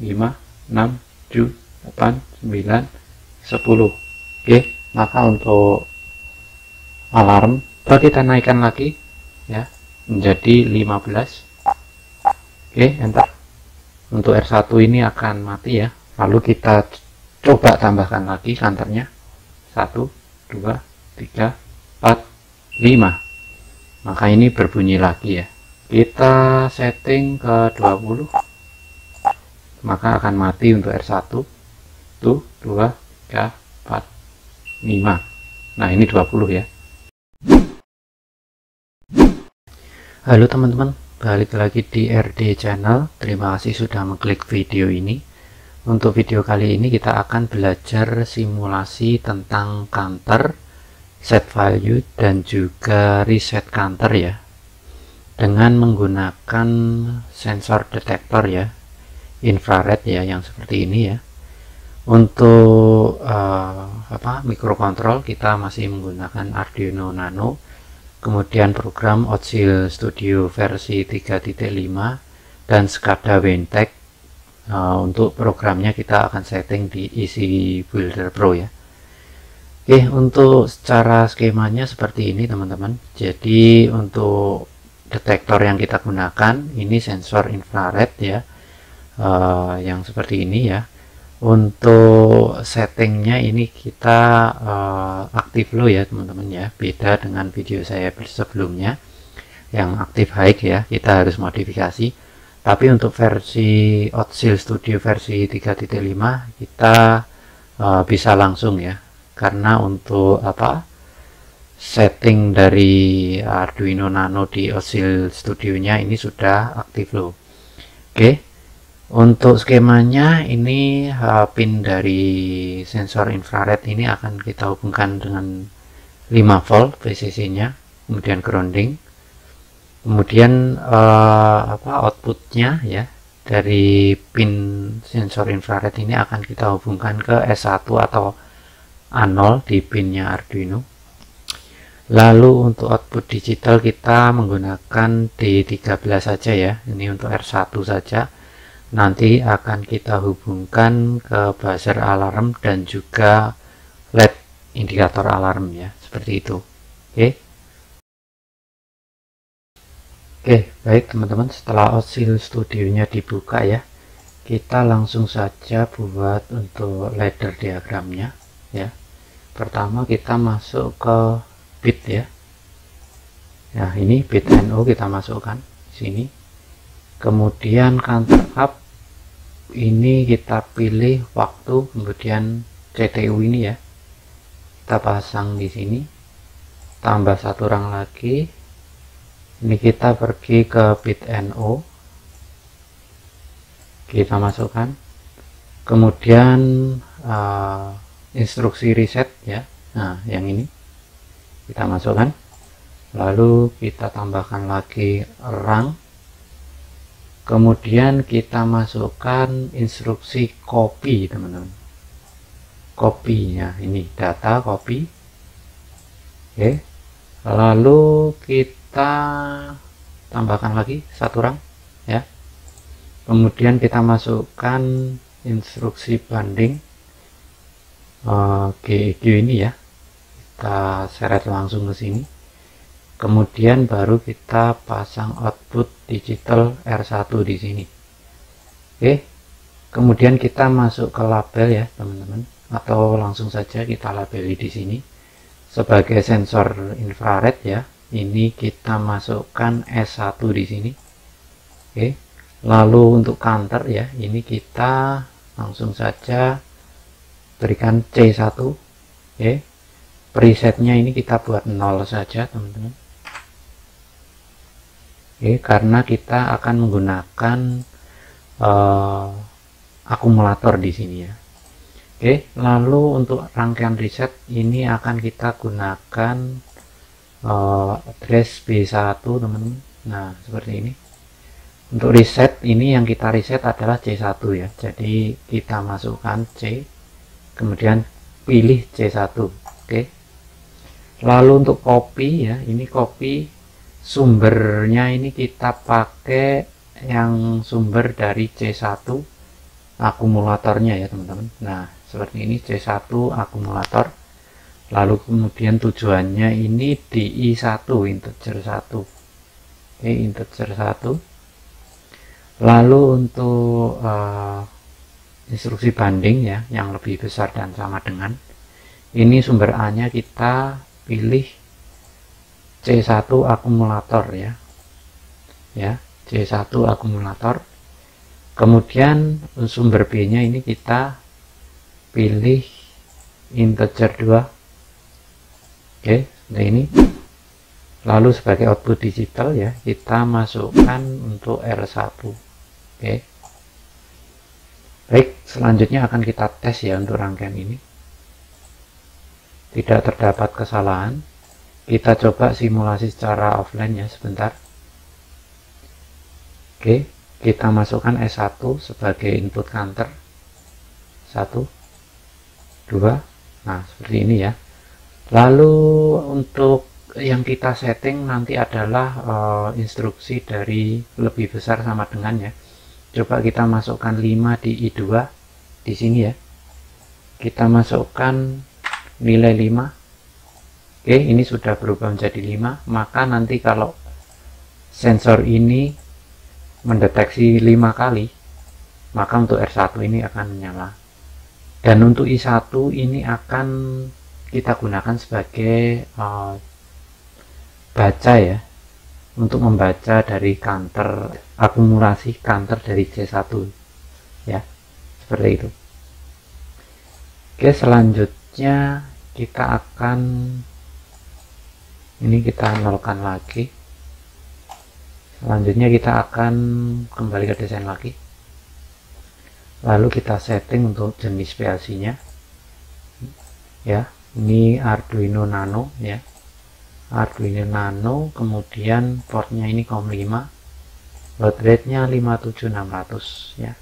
5, 6, 7, 8, 9, 10. Oke, maka untuk alarm kita naikkan lagi ya menjadi 15. Oke, enter. Untuk R1 ini akan mati ya. Lalu kita coba tambahkan lagi counternya. 1, 2, 3, 4, 5. Maka ini berbunyi lagi ya. Kita setting ke 20. Maka akan mati untuk R1. 1, 2, 3, 4, 5. Nah, ini 20 ya. Halo teman-teman, balik lagi di RD Channel. Terima kasih sudah mengklik video ini. Untuk video kali ini kita akan belajar simulasi tentang counter, set value, dan juga reset counter ya, dengan menggunakan sensor detektor ya, infrared ya, yang seperti ini ya. Untuk mikrokontrol kita masih menggunakan Arduino Nano, kemudian program Odzil Studio versi 3.5 dan SCADA WinTech. Untuk programnya kita akan setting di Easy Builder Pro ya. Oke, untuk secara skemanya seperti ini teman-teman. Jadi untuk detektor yang kita gunakan ini sensor infrared ya, yang seperti ini ya. Untuk settingnya ini kita aktif low ya teman-teman ya, beda dengan video saya sebelumnya yang aktif high ya, kita harus modifikasi. Tapi untuk versi Odzil Studio versi 3.5 kita bisa langsung ya, karena untuk setting dari Arduino Nano di Odzil Studio nya ini sudah aktif low. Oke, untuk skemanya ini pin dari sensor infrared ini akan kita hubungkan dengan 5 volt VCC nya, kemudian grounding. Kemudian outputnya ya dari pin sensor infrared ini akan kita hubungkan ke S1 atau A0 di pinnya Arduino. Lalu untuk output digital kita menggunakan D13 saja ya, ini untuk R1 saja. Nanti akan kita hubungkan ke buzzer alarm dan juga LED indikator alarm ya, seperti itu. Oke, baik teman-teman, setelah Odzil Studio-nya dibuka ya, kita langsung saja buat untuk ladder diagramnya ya. Pertama kita masuk ke bit ya. Nah, ini bit NO kita masukkan di sini. Kemudian counter up ini kita pilih waktu, kemudian CTU ini ya. Kita pasang di sini. Tambah satu rang lagi. Ini kita pergi ke bit NO, kita masukkan, kemudian instruksi reset ya. Nah, yang ini kita masukkan, lalu kita tambahkan lagi rang, kemudian kita masukkan instruksi copy teman-teman. Copy-nya ini data copy. Oke, lalu kita tambahkan lagi satu rang ya, kemudian kita masukkan instruksi banding GEQ ini ya, kita seret langsung ke sini, kemudian baru kita pasang output digital R1 di sini. Oke, kemudian kita masuk ke label ya teman-teman, atau langsung saja kita labeli di sini sebagai sensor infrared ya. Ini kita masukkan S1 di sini. Oke. Lalu untuk counter ya, ini kita langsung saja berikan C1. Oke. Presetnya ini kita buat 0 saja, teman-teman. Oke, karena kita akan menggunakan akumulator di sini ya. Oke, lalu untuk rangkaian reset ini akan kita gunakan address B1 teman-teman. Nah, seperti ini. Untuk reset ini yang kita reset adalah C1 ya. Jadi kita masukkan C, kemudian pilih C1. Oke. Lalu untuk copy ya, ini copy sumbernya ini kita pakai yang sumber dari C1 akumulatornya ya teman-teman. Nah seperti ini C1 akumulator, lalu kemudian tujuannya ini di I1 integer 1. Oke, integer 1. Lalu untuk instruksi banding ya yang lebih besar dan sama dengan ini, sumber A nya kita pilih C1 akumulator ya C1 akumulator. Kemudian sumber B nya ini kita pilih integer 2. Oke, nah ini. Lalu sebagai output digital ya kita masukkan untuk R1. Oke. Baik, selanjutnya akan kita tes ya untuk rangkaian ini. Tidak terdapat kesalahan. Kita coba simulasi secara offline ya sebentar. Oke, kita masukkan S1 sebagai input counter. 1, 2. Nah, seperti ini ya. Lalu untuk yang kita setting nanti adalah instruksi dari lebih besar sama dengan ya. Coba kita masukkan 5 di I2 di sini ya. Kita masukkan nilai 5. Oke, ini sudah berubah menjadi 5. Maka nanti kalau sensor ini mendeteksi 5 kali, maka untuk R1 ini akan menyala. Dan untuk I1 ini akan kita gunakan sebagai baca ya, untuk membaca dari counter, akumulasi counter dari C1 ya, seperti itu. Oke, selanjutnya kita akan ini kita nolkan lagi. Selanjutnya kita akan kembali ke desain lagi, lalu kita setting untuk jenis PLC nya ya. Ini Arduino Nano ya, Arduino Nano. Kemudian portnya ini COM5, baud rate nya 57600 ya.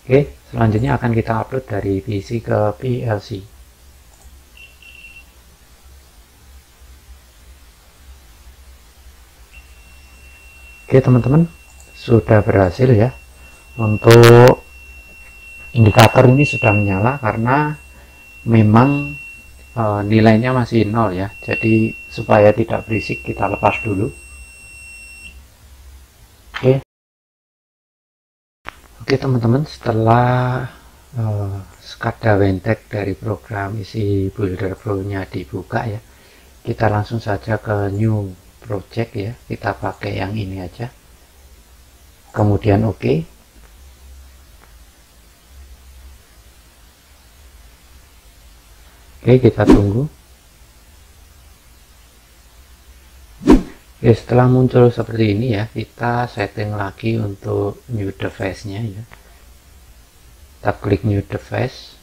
Oke, selanjutnya akan kita upload dari PC ke PLC. Oke teman-teman, sudah berhasil ya. Untuk indikator ini sudah menyala karena memang nilainya masih 0 ya. Jadi supaya tidak berisik kita lepas dulu. Oke teman-teman, setelah SCADA WANTech dari program isi Builder Pro nya dibuka ya, kita langsung saja ke new project ya. Kita pakai yang ini aja, kemudian oke. Oke, kita tunggu. Oke, setelah muncul seperti ini ya, kita setting lagi untuk new device nya ya. Kita klik new device.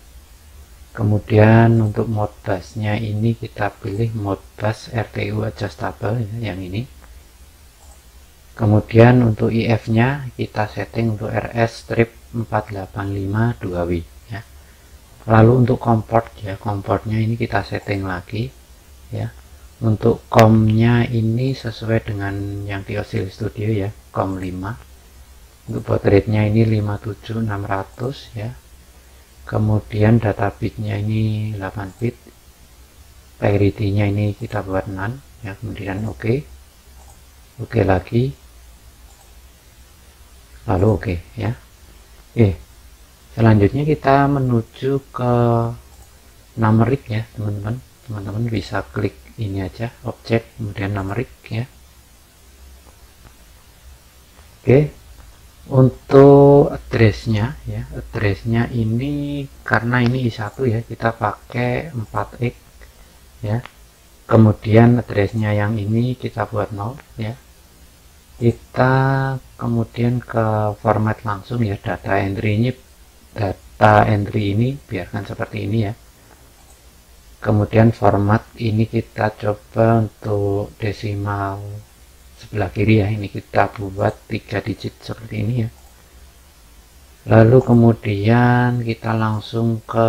Kemudian untuk modbus nya ini kita pilih modbus RTU adjustable ya, yang ini. Kemudian untuk IF nya kita setting untuk RS strip 485 2W ya. Lalu untuk comport ya, comportnya ini kita setting lagi ya. Untuk COM nya ini sesuai dengan yang di Oscil Studio ya, COM 5. Untuk baud rate nya ini 57600 ya. Kemudian data bit nya ini 8 bit. Parity nya ini kita buat none ya. Kemudian oke. Oke lagi. Lalu oke ya. Selanjutnya kita menuju ke numeric ya teman-teman. Teman-teman bisa klik ini aja, objek, kemudian numeric ya. Oke, untuk addressnya ya, addressnya ini karena ini I1 ya, kita pakai 4x ya. Kemudian addressnya yang ini kita buat 0 ya. Kita kemudian ke format langsung ya, data entry ini biarkan seperti ini ya. Kemudian format ini kita coba untuk desimal sebelah kiri ya, ini kita buat 3 digit seperti ini ya. Lalu kemudian kita langsung ke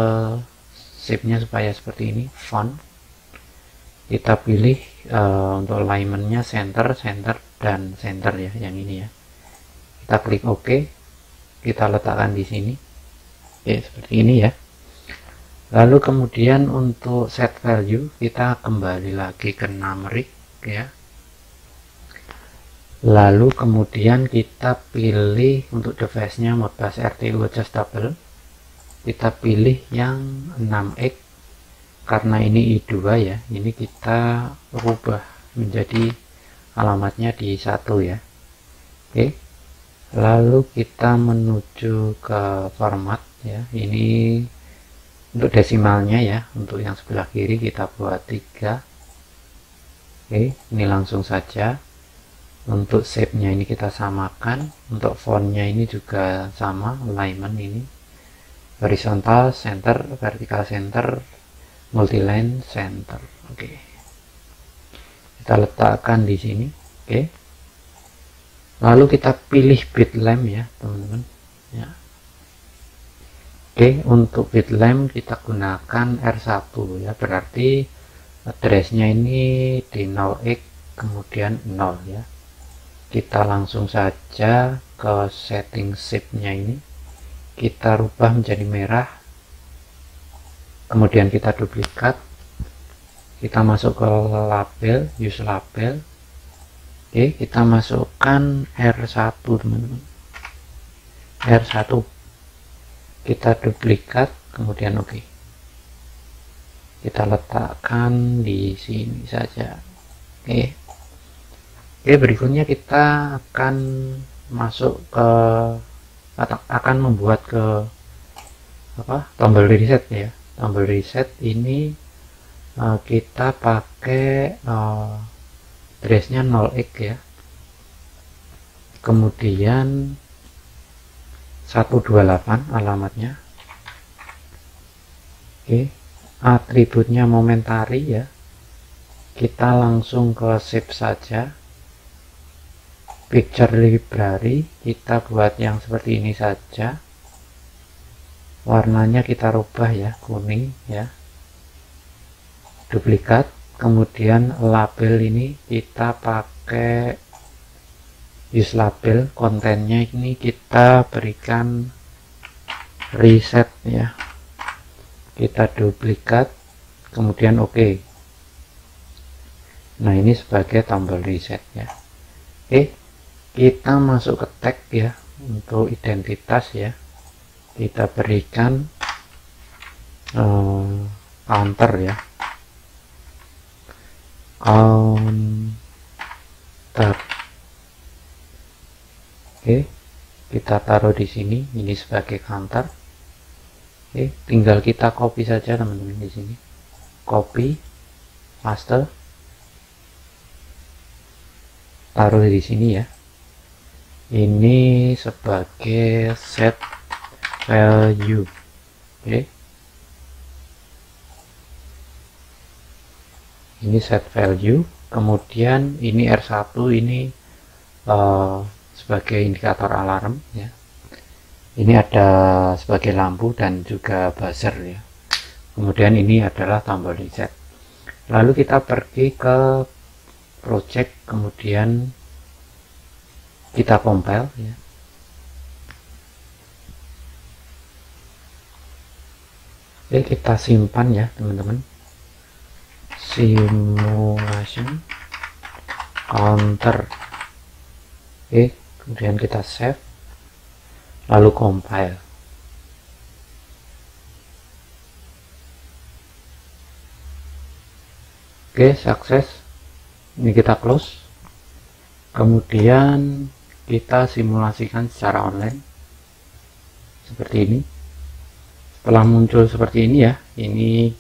shape-nya supaya seperti ini, font. Kita pilih untuk alignment-nya center dan center ya, yang ini ya. Kita klik OK. kita letakkan di sini. Oke, seperti ini ya. Lalu kemudian untuk set value kita kembali lagi ke numeric ya. Lalu kemudian kita pilih untuk device-nya Modbus RTU adjustable. Kita pilih yang 6X karena ini I2 ya. Ini kita rubah menjadi alamatnya di 1 ya. Oke. Lalu kita menuju ke format ya. Ini untuk desimalnya ya. Untuk yang sebelah kiri kita buat 3. Oke, ini langsung saja. Untuk shape-nya ini kita samakan, untuk font-nya ini juga sama, alignment ini horizontal center, vertical center, multiline center. Oke, kita letakkan di sini. Oke, lalu kita pilih bit lamp ya teman-teman ya. Oke, untuk bit lamp kita gunakan R1 ya, berarti address-nya ini di 0x kemudian 0 ya. Kita langsung saja ke setting shape-nya ini, kita rubah menjadi merah, kemudian kita duplikat, kita masuk ke label, use label. Oke, kita masukkan R1 teman-teman, R1 kita duplikat, kemudian oke, kita letakkan di sini saja. Oke, berikutnya kita akan masuk ke akan membuat ke tombol reset ya. Tombol reset ini kita pakai address-nya 0x ya. Kemudian 128 alamatnya. Oke, atributnya momentary ya. Kita langsung ke save saja. Picture library kita buat yang seperti ini saja, warnanya kita rubah ya, kuning ya, duplikat. Kemudian label ini kita pakai use label, kontennya ini kita berikan reset ya, kita duplikat, kemudian oke. Nah, ini sebagai tombol reset ya. Oke, kita masuk ke tag ya, untuk identitas ya, kita berikan counter ya, counter. Oke, kita taruh di sini, ini sebagai counter. Oke, tinggal kita copy saja teman-teman di sini, copy, paste, taruh di sini ya. Ini sebagai set value. Oke, ini set value, kemudian ini R1 ini sebagai indikator alarm ya. Ini ada sebagai lampu dan juga buzzer ya. Kemudian ini adalah tombol reset. Lalu kita pergi ke project, kemudian kita compile ya. Oke, kita simpan ya teman-teman, simulation counter. Oke, kemudian kita save, lalu compile. Oke, sukses. Ini kita close, kemudian kita simulasikan secara online seperti ini. Setelah muncul seperti ini ya, ini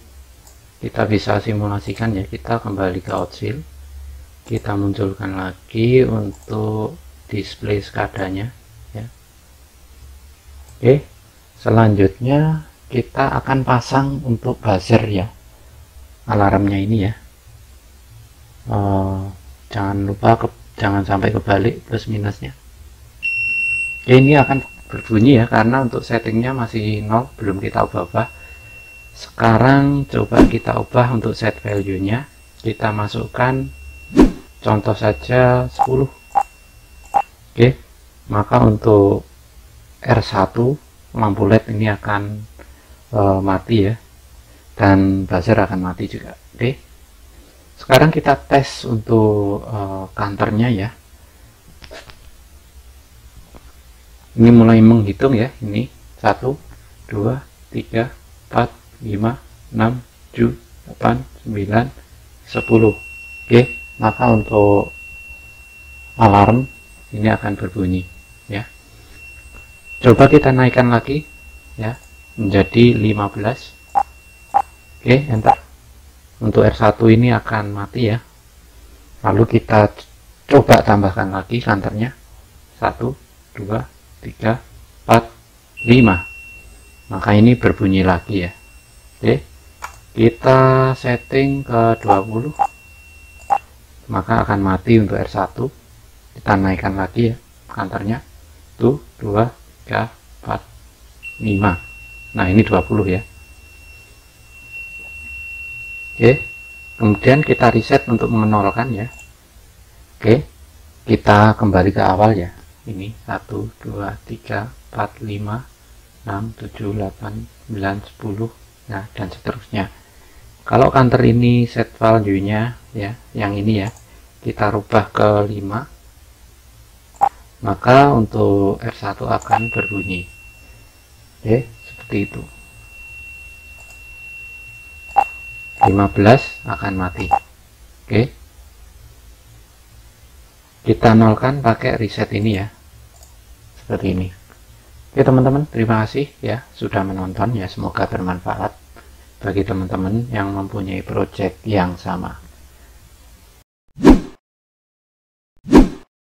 kita bisa simulasikan ya. Kita kembali ke Outfill, kita munculkan lagi untuk display skadanya ya. Oke, selanjutnya kita akan pasang untuk buzzer ya, alarmnya ini ya. Jangan lupa jangan sampai kebalik plus minusnya. Oke, ini akan berbunyi ya, karena untuk settingnya masih 0, belum kita ubah-ubah. Sekarang coba kita ubah untuk set value nya, kita masukkan contoh saja 10. Oke, maka untuk R1 lampu LED ini akan mati ya, dan buzzer akan mati juga. Oke, sekarang kita tes untuk counternya ya. Ini mulai menghitung ya, ini 1 2 3 4 5 6 7 8 9 10. Oke, maka untuk alarm ini akan berbunyi ya. Coba kita naikkan lagi ya menjadi 15. Oke, enter. Untuk R1 ini akan mati ya. Lalu kita coba tambahkan lagi counternya 1 2 3 4 5. Maka ini berbunyi lagi ya. Oke, kita setting ke 20, maka akan mati untuk R1. Kita naikkan lagi ya counternya 1 2 3 4 5. Nah, ini 20 ya. Oke, kemudian kita reset untuk menolkan ya. Oke, kita kembali ke awal ya. Ini 1 2 3 4 5 6 7 8 9 10, nah dan seterusnya. Kalau counter ini set value nya ya, yang ini ya, kita rubah ke 5, maka untuk R1 akan berbunyi. Oke, seperti itu. 15 akan mati. Oke, kita nolkan pakai reset ini ya, seperti ini. Oke teman-teman, terima kasih ya sudah menonton ya, semoga bermanfaat bagi teman-teman yang mempunyai project yang sama.